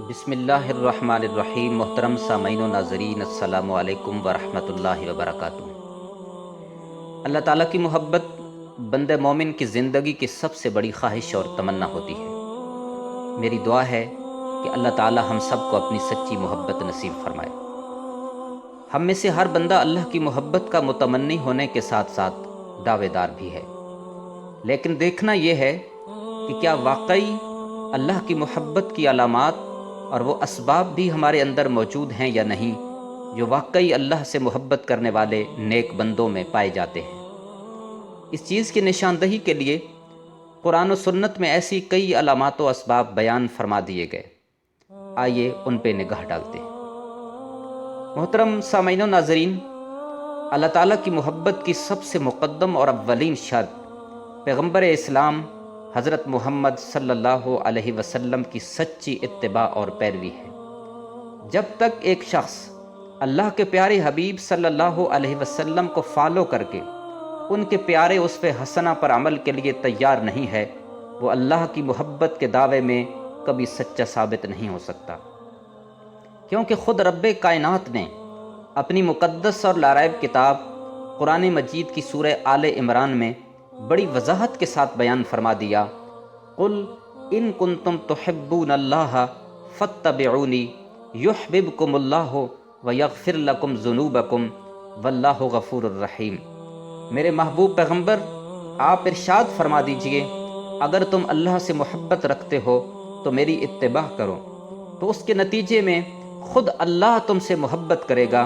بسم اللہ الرحمن الرحیم۔ محترم سامعین و ناظرین، السلام علیکم ورحمۃ اللہ وبرکاتہ۔ اللہ تعالیٰ کی محبت بندہ مومن کی زندگی کی سب سے بڑی خواہش اور تمنا ہوتی ہے۔ میری دعا ہے کہ اللہ تعالیٰ ہم سب کو اپنی سچی محبت نصیب فرمائے۔ ہم میں سے ہر بندہ اللہ کی محبت کا متمنی ہونے کے ساتھ ساتھ دعوے دار بھی ہے، لیکن دیکھنا یہ ہے کہ کیا واقعی اللہ کی محبت کی علامات اور وہ اسباب بھی ہمارے اندر موجود ہیں یا نہیں، جو واقعی اللہ سے محبت کرنے والے نیک بندوں میں پائے جاتے ہیں۔ اس چیز کی نشاندہی کے لیے قرآن و سنت میں ایسی کئی علامات و اسباب بیان فرما دیے گئے۔ آئیے ان پہ نگاہ ڈالتے ہیں۔ محترم سامعین و ناظرین، اللہ تعالیٰ کی محبت کی سب سے مقدم اور اولین شرط پیغمبر اسلام حضرت محمد صلی اللہ علیہ وسلم کی سچی اتباع اور پیروی ہے۔ جب تک ایک شخص اللہ کے پیارے حبیب صلی اللہ علیہ وسلم کو فالو کر کے ان کے پیارے اسوہ حسنہ پر عمل کے لیے تیار نہیں ہے، وہ اللہ کی محبت کے دعوے میں کبھی سچا ثابت نہیں ہو سکتا، کیونکہ خود رب کائنات نے اپنی مقدس اور لاریب کتاب قرآن مجید کی سورہ آل عمران میں بڑی وضاحت کے ساتھ بیان فرما دیا، قل ان کنتم تحبون اللہ فاتبعونی یحببکم اللہ ویغفر لکم ذنوبکم واللہ غفور الرحیم۔ میرے محبوب پیغمبر، آپ ارشاد فرما دیجئے، اگر تم اللہ سے محبت رکھتے ہو تو میری اتباع کرو، تو اس کے نتیجے میں خود اللہ تم سے محبت کرے گا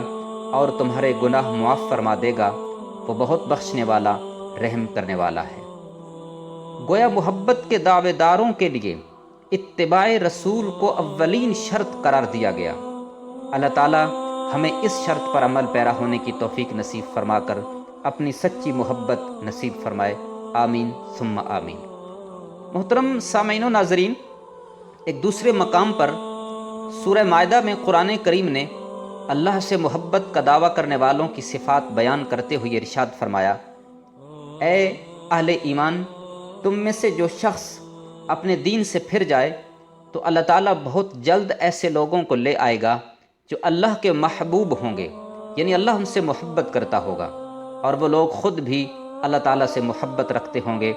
اور تمہارے گناہ معاف فرما دے گا۔ وہ بہت بخشنے والا، رحم کرنے والا ہے۔ گویا محبت کے دعوے داروں کے لیے اتباع رسول کو اولین شرط قرار دیا گیا۔ اللہ تعالیٰ ہمیں اس شرط پر عمل پیرا ہونے کی توفیق نصیب فرما کر اپنی سچی محبت نصیب فرمائے، آمین ثم آمین۔ محترم سامعین و ناظرین، ایک دوسرے مقام پر سورہ مائدہ میں قرآن کریم نے اللہ سے محبت کا دعویٰ کرنے والوں کی صفات بیان کرتے ہوئے ارشاد فرمایا، اے اہل ایمان، تم میں سے جو شخص اپنے دین سے پھر جائے تو اللہ تعالیٰ بہت جلد ایسے لوگوں کو لے آئے گا جو اللہ کے محبوب ہوں گے، یعنی اللہ ان سے محبت کرتا ہوگا، اور وہ لوگ خود بھی اللہ تعالیٰ سے محبت رکھتے ہوں گے،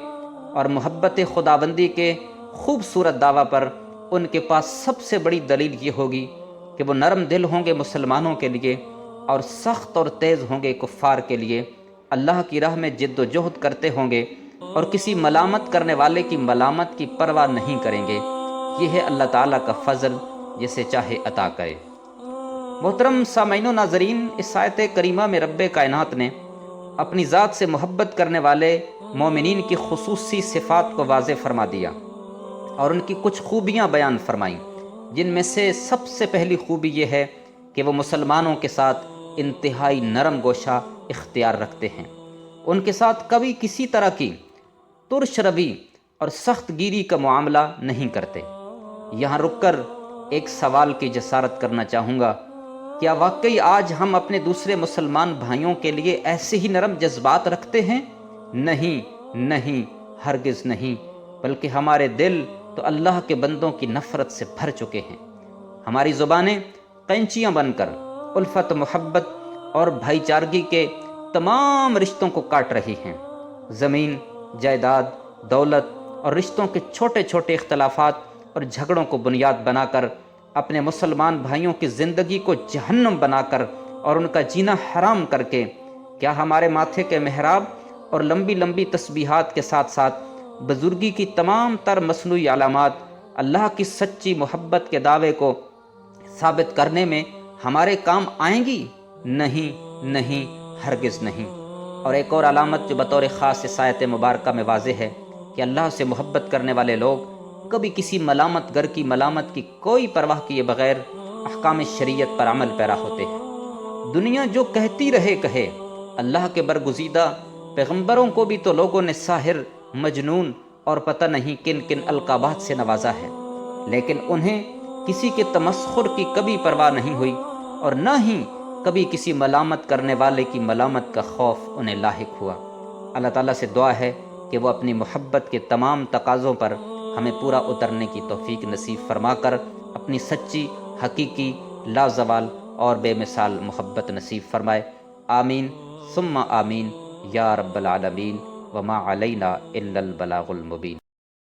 اور محبت خداوندی کے خوبصورت دعویٰ پر ان کے پاس سب سے بڑی دلیل یہ ہوگی کہ وہ نرم دل ہوں گے مسلمانوں کے لیے، اور سخت اور تیز ہوں گے کفار کے لیے، اللہ کی راہ میں جد و جہد کرتے ہوں گے، اور کسی ملامت کرنے والے کی ملامت کی پرواہ نہیں کریں گے۔ یہ ہے اللہ تعالیٰ کا فضل، جسے چاہے عطا کرے۔ محترم سامعین و ناظرین، اس آیت کریمہ میں رب کائنات نے اپنی ذات سے محبت کرنے والے مومنین کی خصوصی صفات کو واضح فرما دیا اور ان کی کچھ خوبیاں بیان فرمائیں، جن میں سے سب سے پہلی خوبی یہ ہے کہ وہ مسلمانوں کے ساتھ انتہائی نرم گوشہ اختیار رکھتے ہیں، ان کے ساتھ کبھی کسی طرح کی ترش روی اور سخت گیری کا معاملہ نہیں کرتے۔ یہاں رک کر ایک سوال کی جسارت کرنا چاہوں گا، کیا واقعی آج ہم اپنے دوسرے مسلمان بھائیوں کے لیے ایسے ہی نرم جذبات رکھتے ہیں؟ نہیں، ہرگز نہیں، بلکہ ہمارے دل تو اللہ کے بندوں کی نفرت سے بھر چکے ہیں۔ ہماری زبانیں قینچیاں بن کر الفت، محبت اور بھائی چارگی کے تمام رشتوں کو کاٹ رہی ہیں۔ زمین، جائیداد، دولت اور رشتوں کے چھوٹے چھوٹے اختلافات اور جھگڑوں کو بنیاد بنا کر اپنے مسلمان بھائیوں کی زندگی کو جہنم بنا کر اور ان کا جینا حرام کر کے، کیا ہمارے ماتھے کے محراب اور لمبی لمبی تسبیحات کے ساتھ ساتھ بزرگی کی تمام تر مصنوعی علامات اللہ کی سچی محبت کے دعوے کو ثابت کرنے میں ہمارے کام آئیں گی؟ نہیں، ہرگز نہیں۔ اور ایک اور علامت جو بطور خاص اس آیت مبارکہ میں واضح ہے کہ اللہ سے محبت کرنے والے لوگ کبھی کسی ملامت گر کی ملامت کی کوئی پرواہ کیے بغیر احکام شریعت پر عمل پیرا ہوتے ہیں۔ دنیا جو کہتی رہے کہے، اللہ کے برگزیدہ پیغمبروں کو بھی تو لوگوں نے ساحر، مجنون اور پتہ نہیں کن کن القابات سے نوازا ہے، لیکن انہیں کسی کے تمسخر کی کبھی پرواہ نہیں ہوئی، اور نہ ہی کبھی کسی ملامت کرنے والے کی ملامت کا خوف انہیں لاحق ہوا۔ اللہ تعالیٰ سے دعا ہے کہ وہ اپنی محبت کے تمام تقاضوں پر ہمیں پورا اترنے کی توفیق نصیب فرما کر اپنی سچی، حقیقی، لازوال اور بے مثال محبت نصیب فرمائے۔ آمین ثم آمین یا رب العالمین، وما علینا الا البلاغ المبین۔